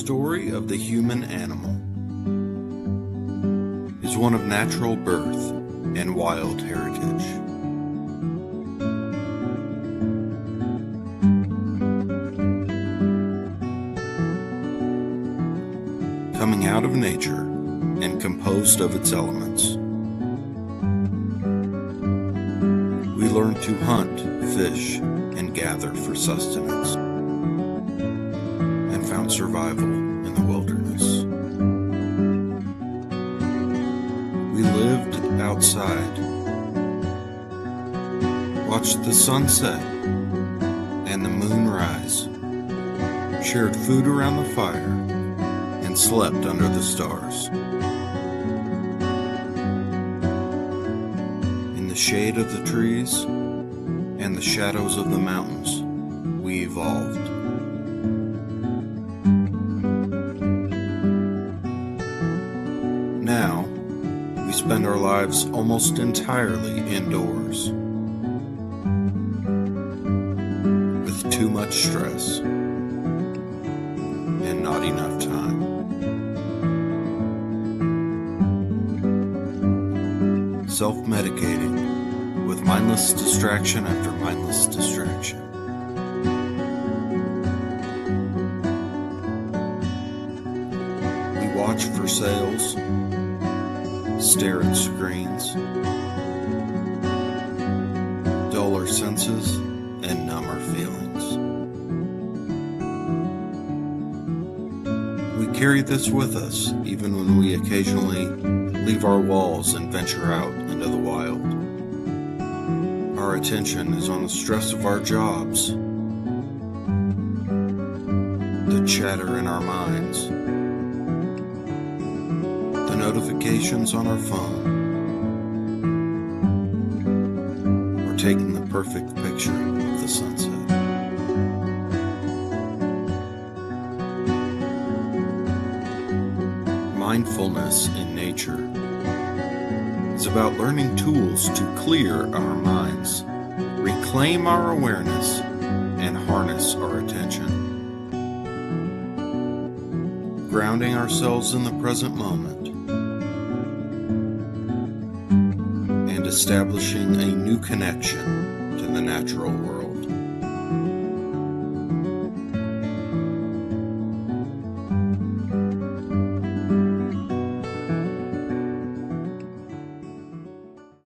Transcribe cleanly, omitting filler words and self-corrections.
story of the human animal is one of natural birth and wild heritage. Coming out of nature and composed of its elements, we learn to hunt, fish, and gather for sustenance, and found survival in the wilderness. We lived outside, watched the sunset and the moon rise, shared food around the fire, and slept under the stars. In the shade of the trees and the shadows of the mountains, we evolved. Now, we spend our lives almost entirely indoors, with too much stress and not enough time. Self-medicating with mindless distraction after mindless distraction. We watch for sales, stare at screens, dull our senses, and numb our feelings. We carry this with us even when we occasionally leave our walls and venture out into the wild. Our attention is on the stress of our jobs, the chatter in our minds, the notifications on our phone, or taking the perfect picture of the sunset. Mindfulness in nature is about learning tools to clear our minds, reclaim our awareness, and harness our attention. Grounding ourselves in the present moment and establishing a new connection to the natural world.